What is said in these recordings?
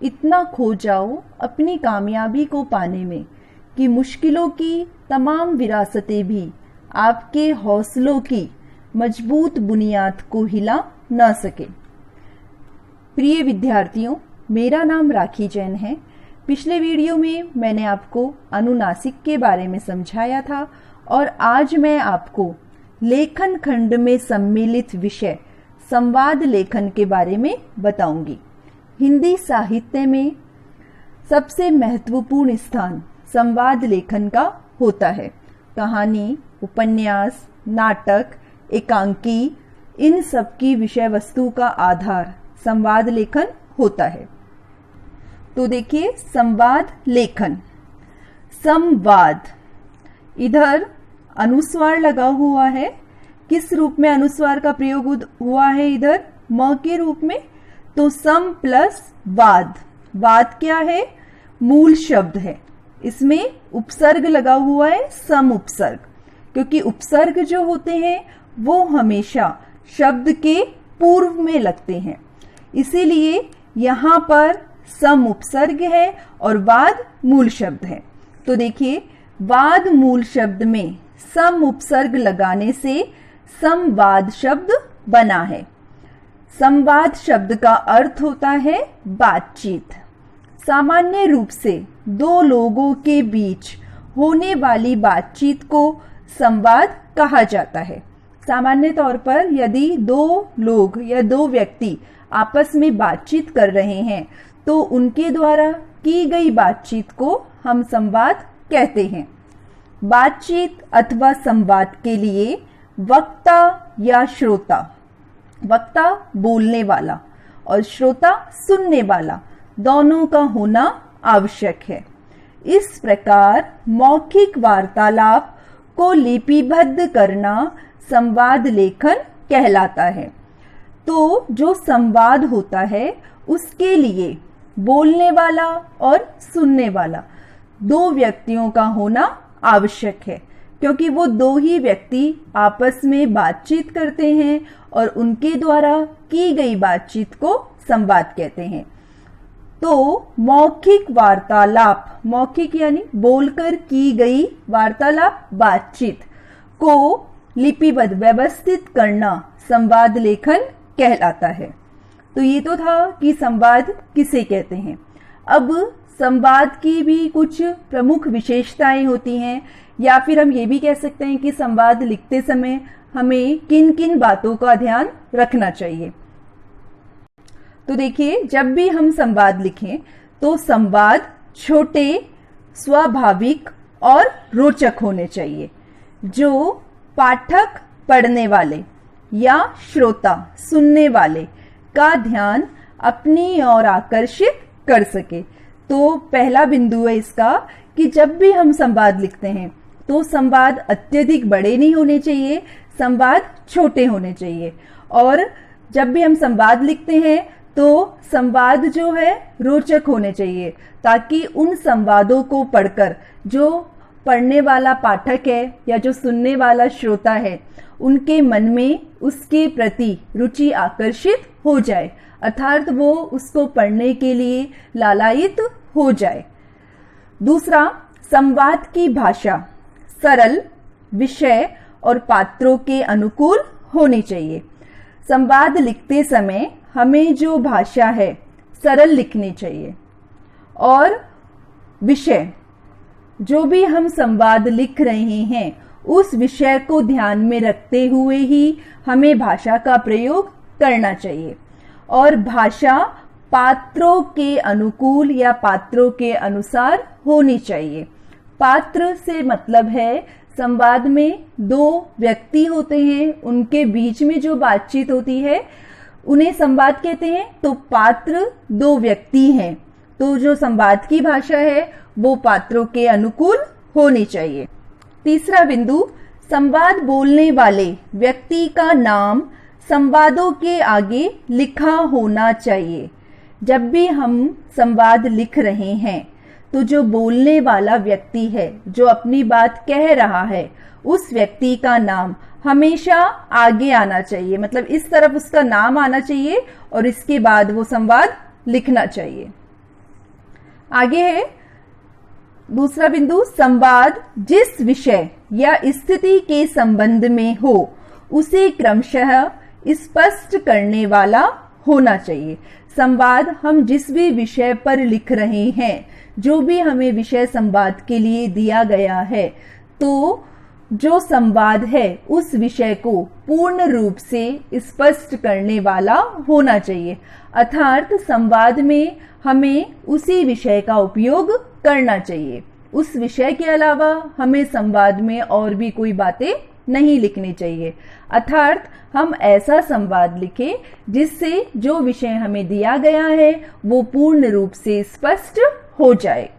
इतना खो जाओ अपनी कामयाबी को पाने में कि मुश्किलों की तमाम विरासतें भी आपके हौसलों की मजबूत बुनियाद को हिला न सके। प्रिय विद्यार्थियों, मेरा नाम राखी जैन है। पिछले वीडियो में मैंने आपको अनुनासिक के बारे में समझाया था और आज मैं आपको लेखन खंड में सम्मिलित विषय संवाद लेखन के बारे में बताऊंगी। हिंदी साहित्य में सबसे महत्वपूर्ण स्थान संवाद लेखन का होता है। कहानी, उपन्यास, नाटक, एकांकी, इन सब की विषय वस्तु का आधार संवाद लेखन होता है। तो देखिए, संवाद लेखन। संवाद, इधर अनुस्वार लगा हुआ है। किस रूप में अनुस्वार का प्रयोग हुआ है? इधर म के रूप में। तो सम प्लस वाद। वाद क्या है? मूल शब्द है। इसमें उपसर्ग लगा हुआ है, सम उपसर्ग, क्योंकि उपसर्ग जो होते हैं वो हमेशा शब्द के पूर्व में लगते हैं, इसीलिए यहां पर सम उपसर्ग है और वाद मूल शब्द है। तो देखिए, वाद मूल शब्द में सम उपसर्ग लगाने से संवाद शब्द बना है। संवाद शब्द का अर्थ होता है बातचीत। सामान्य रूप से दो लोगों के बीच होने वाली बातचीत को संवाद कहा जाता है। सामान्य तौर पर यदि दो लोग या दो व्यक्ति आपस में बातचीत कर रहे हैं तो उनके द्वारा की गई बातचीत को हम संवाद कहते हैं। बातचीत अथवा संवाद के लिए वक्ता या श्रोता, वक्ता बोलने वाला और श्रोता सुनने वाला, दोनों का होना आवश्यक है। इस प्रकार मौखिक वार्तालाप को लिपिबद्ध करना संवाद लेखन कहलाता है। तो जो संवाद होता है उसके लिए बोलने वाला और सुनने वाला दो व्यक्तियों का होना आवश्यक है, क्योंकि वो दो ही व्यक्ति आपस में बातचीत करते हैं और उनके द्वारा की गई बातचीत को संवाद कहते हैं। तो मौखिक वार्तालाप, मौखिक यानी बोलकर की गई वार्तालाप, बातचीत को लिपिबद्ध व्यवस्थित करना संवाद लेखन कहलाता है। तो ये तो था कि संवाद किसे कहते हैं। अब संवाद की भी कुछ प्रमुख विशेषताएं होती हैं, या फिर हम ये भी कह सकते हैं कि संवाद लिखते समय हमें किन किन बातों का ध्यान रखना चाहिए। तो देखिए, जब भी हम संवाद लिखें तो संवाद छोटे, स्वाभाविक और रोचक होने चाहिए, जो पाठक, पढ़ने वाले या श्रोता, सुनने वाले का ध्यान अपनी ओर आकर्षित कर सके। तो पहला बिंदु है इसका कि जब भी हम संवाद लिखते हैं तो संवाद अत्यधिक बड़े नहीं होने चाहिए, संवाद छोटे होने चाहिए। और जब भी हम संवाद लिखते हैं तो संवाद जो है रोचक होने चाहिए, ताकि उन संवादों को पढ़कर जो पढ़ने वाला पाठक है या जो सुनने वाला श्रोता है उनके मन में उसके प्रति रुचि आकर्षित हो जाए, अर्थात वो उसको पढ़ने के लिए लालायित हो जाए। दूसरा, संवाद की भाषा सरल, विषय और पात्रों के अनुकूल होनी चाहिए। संवाद लिखते समय हमें जो भाषा है सरल लिखनी चाहिए, और विषय, जो भी हम संवाद लिख रहे हैं उस विषय को ध्यान में रखते हुए ही हमें भाषा का प्रयोग करना चाहिए। और भाषा पात्रों के अनुकूल या पात्रों के अनुसार होनी चाहिए। पात्र से मतलब है संवाद में दो व्यक्ति होते हैं, उनके बीच में जो बातचीत होती है उन्हें संवाद कहते हैं। तो पात्र दो व्यक्ति हैं, तो जो संवाद की भाषा है वो पात्रों के अनुकूल होनी चाहिए। तीसरा बिंदु, संवाद बोलने वाले व्यक्ति का नाम संवादों के आगे लिखा होना चाहिए। जब भी हम संवाद लिख रहे हैं तो जो बोलने वाला व्यक्ति है, जो अपनी बात कह रहा है, उस व्यक्ति का नाम हमेशा आगे आना चाहिए, मतलब इस तरफ उसका नाम आना चाहिए और इसके बाद वो संवाद लिखना चाहिए। आगे है दूसरा बिंदु, संवाद जिस विषय या स्थिति के संबंध में हो उसे क्रमशः स्पष्ट करने वाला होना चाहिए। संवाद हम जिस भी विषय पर लिख रहे हैं, जो भी हमें विषय संवाद के लिए दिया गया है, तो जो संवाद है उस विषय को पूर्ण रूप से स्पष्ट करने वाला होना चाहिए। अर्थात संवाद में हमें उसी विषय का उपयोग करना चाहिए। उस विषय के अलावा हमें संवाद में और भी कोई बातें नहीं लिखनी चाहिए। अर्थात हम ऐसा संवाद लिखें जिससे जो विषय हमें दिया गया है वो पूर्ण रूप से स्पष्ट हो जाए।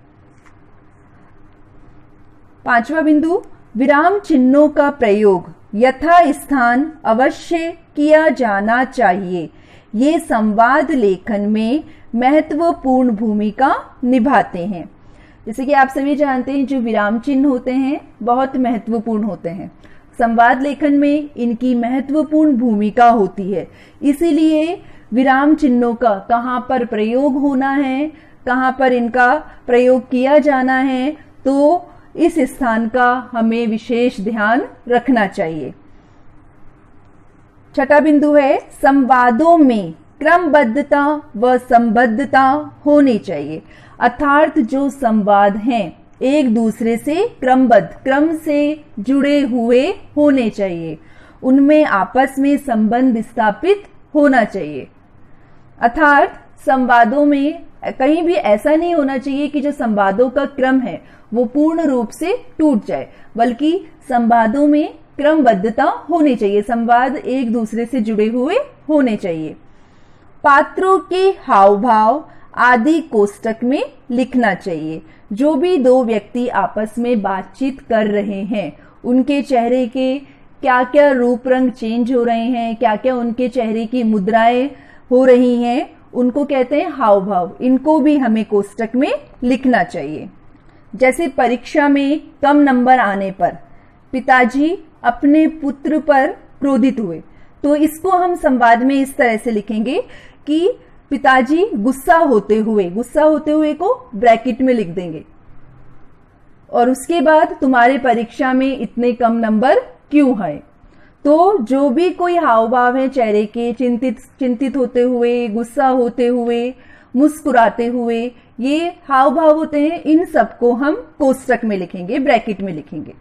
पांचवा बिंदु, विराम चिन्हों का प्रयोग यथा स्थान अवश्य किया जाना चाहिए। ये संवाद लेखन में महत्वपूर्ण भूमिका निभाते हैं। जैसे कि आप सभी जानते हैं, जो विराम चिन्ह होते हैं बहुत महत्वपूर्ण होते हैं। संवाद लेखन में इनकी महत्वपूर्ण भूमिका होती है। इसीलिए विराम चिन्हों का कहाँ पर प्रयोग होना है, कहाँ पर इनका प्रयोग किया जाना है, तो इस स्थान का हमें विशेष ध्यान रखना चाहिए। छठा बिंदु है, संवादों में क्रमबद्धता व संबद्धता होनी चाहिए। अर्थात जो संवाद हैं एक दूसरे से क्रमबद्ध, क्रम से जुड़े हुए होने चाहिए। उनमें आपस में संबंध स्थापित होना चाहिए। अर्थात संवादों में कहीं भी ऐसा नहीं होना चाहिए कि जो संवादों का क्रम है वो पूर्ण रूप से टूट जाए, बल्कि संवादों में क्रमबद्धता होनी चाहिए। संवाद एक दूसरे से जुड़े हुए होने चाहिए। पात्रों के हाव भाव आदि कोष्टक में लिखना चाहिए। जो भी दो व्यक्ति आपस में बातचीत कर रहे हैं, उनके चेहरे के क्या क्या रूप रंग चेंज हो रहे हैं, क्या क्या उनके चेहरे की मुद्राएं हो रही हैं, उनको कहते हैं हाव भाव। इनको भी हमें कोष्टक में लिखना चाहिए। जैसे परीक्षा में कम नंबर आने पर पिताजी अपने पुत्र पर क्रोधित हुए, तो इसको हम संवाद में इस तरह से लिखेंगे कि पिताजी गुस्सा होते हुए को ब्रैकेट में लिख देंगे, और उसके बाद तुम्हारे परीक्षा में इतने कम नंबर क्यों है। तो जो भी कोई हाव भाव है चेहरे के, चिंतित होते हुए, गुस्सा होते हुए, मुस्कुराते हुए, ये हाव भाव होते हैं। इन सबको हम कोष्टक में लिखेंगे, ब्रैकेट में लिखेंगे।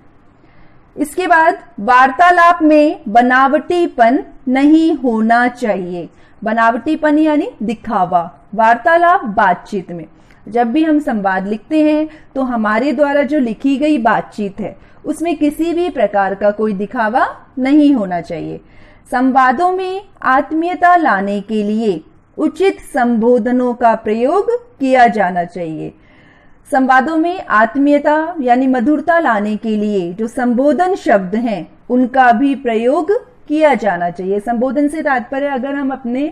इसके बाद वार्तालाप में बनावटीपन नहीं होना चाहिए। बनावटीपन यानी दिखावा। वार्तालाप बातचीत में जब भी हम संवाद लिखते हैं तो हमारे द्वारा जो लिखी गई बातचीत है उसमें किसी भी प्रकार का कोई दिखावा नहीं होना चाहिए। संवादों में आत्मीयता लाने के लिए उचित संबोधनों का प्रयोग किया जाना चाहिए। संवादों में आत्मीयता यानी मधुरता लाने के लिए जो संबोधन शब्द हैं उनका भी प्रयोग किया जाना चाहिए। संबोधन से तात्पर्य, अगर हम अपने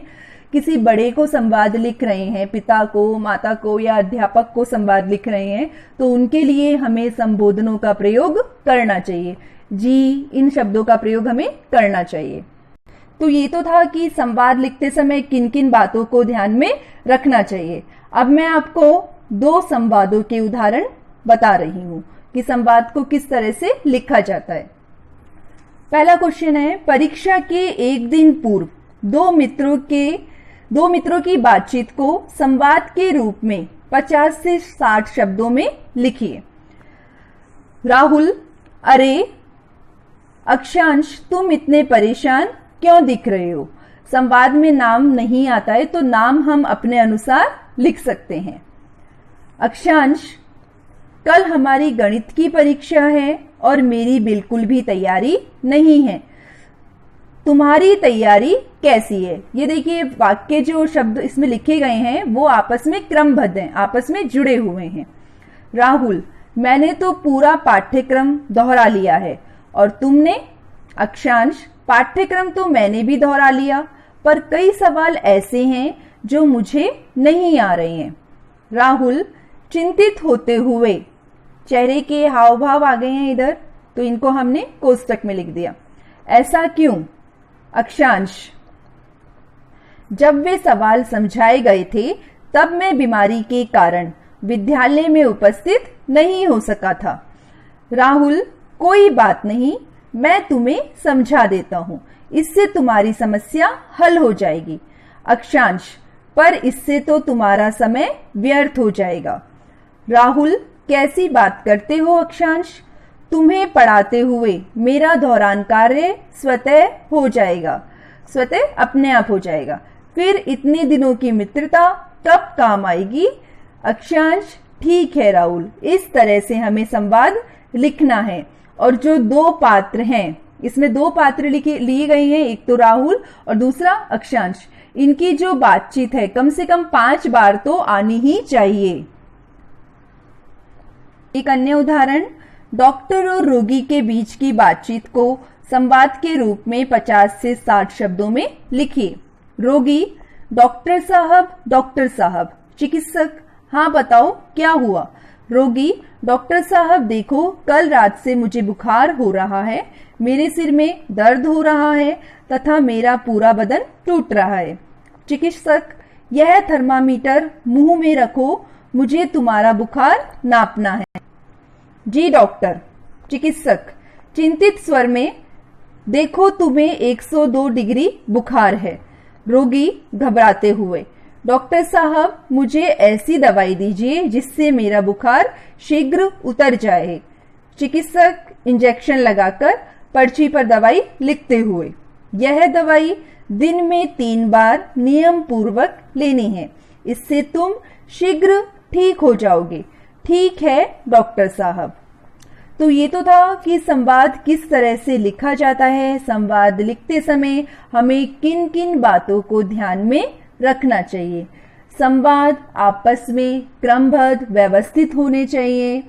किसी बड़े को संवाद लिख रहे हैं, पिता को, माता को या अध्यापक को संवाद लिख रहे हैं, तो उनके लिए हमें संबोधनों का प्रयोग करना चाहिए। जी, इन शब्दों का प्रयोग हमें करना चाहिए। तो ये तो था कि संवाद लिखते समय किन किन बातों को ध्यान में रखना चाहिए। अब मैं आपको दो संवादों के उदाहरण बता रही हूं कि संवाद को किस तरह से लिखा जाता है। पहला क्वेश्चन है, परीक्षा के एक दिन पूर्व दो मित्रों की बातचीत को संवाद के रूप में 50 से 60 शब्दों में लिखिए। राहुल, अरे अक्षांश, तुम इतने परेशान क्यों दिख रहे हो। संवाद में नाम नहीं आता है तो नाम हम अपने अनुसार लिख सकते हैं। अक्षांश, कल हमारी गणित की परीक्षा है और मेरी बिल्कुल भी तैयारी नहीं है। तुम्हारी तैयारी कैसी है। ये देखिए, वाक्य जो शब्द इसमें लिखे गए हैं वो आपस में क्रमबद्ध हैं, आपस में जुड़े हुए हैं। राहुल, मैंने तो पूरा पाठ्यक्रम दोहरा लिया है। और तुमने। अक्षांश, पाठ्यक्रम तो मैंने भी दोहरा लिया, पर कई सवाल ऐसे हैं जो मुझे नहीं आ रहे हैं। राहुल, चिंतित होते हुए, चेहरे के हाव भाव आ गए हैं इधर, तो इनको हमने कोष्टक में लिख दिया। ऐसा क्यों। अक्षांश, जब वे सवाल समझाए गए थे तब मैं बीमारी के कारण विद्यालय में उपस्थित नहीं हो सका था। राहुल, कोई बात नहीं, मैं तुम्हें समझा देता हूँ, इससे तुम्हारी समस्या हल हो जाएगी। अक्षांश, पर इससे तो तुम्हारा समय व्यर्थ हो जाएगा। राहुल, कैसी बात करते हो अक्षांश? तुम्हें पढ़ाते हुए मेरा दौरान कार्य स्वतः हो जाएगा, स्वतः अपने आप हो जाएगा। फिर इतने दिनों की मित्रता कब काम आएगी? अक्षांश, ठीक है राहुल, इस तरह से हमें संवाद लिखना है। और जो दो पात्र हैं, इसमें दो पात्र लिए गए हैं, एक तो राहुल और दूसरा अक्षांश। इनकी जो बातचीत है कम से कम 5 बार तो आनी ही चाहिए। एक अन्य उदाहरण, डॉक्टर और रोगी के बीच की बातचीत को संवाद के रूप में 50 से 60 शब्दों में लिखिए। रोगी, डॉक्टर साहब। चिकित्सक, हाँ बताओ क्या हुआ? रोगी, डॉक्टर साहब देखो, कल रात से मुझे बुखार हो रहा है, मेरे सिर में दर्द हो रहा है तथा मेरा पूरा बदन टूट रहा है। चिकित्सक, यह थर्मामीटर मुंह में रखो, मुझे तुम्हारा बुखार नापना है। जी डॉक्टर। चिकित्सक चिंतित स्वर में, देखो तुम्हें 102 डिग्री बुखार है। रोगी घबराते हुए, डॉक्टर साहब मुझे ऐसी दवाई दीजिए जिससे मेरा बुखार शीघ्र उतर जाए। चिकित्सक इंजेक्शन लगाकर पर्ची पर दवाई लिखते हुए, यह दवाई दिन में 3 बार नियम पूर्वक लेनी है, इससे तुम शीघ्र ठीक हो जाओगे। ठीक है डॉक्टर साहब। तो ये तो था कि संवाद किस तरह से लिखा जाता है। संवाद लिखते समय हमें किन किन बातों को ध्यान में रखना चाहिए। संवाद आपस में क्रमबद्ध व्यवस्थित होने चाहिए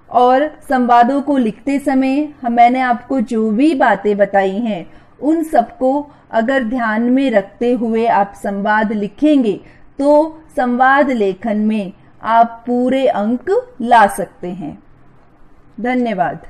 और संवादों को लिखते समय मैंने आपको जो भी बातें बताई हैं उन सबको अगर ध्यान में रखते हुए आप संवाद लिखेंगे तो संवाद लेखन में आप पूरे अंक ला सकते हैं। धन्यवाद।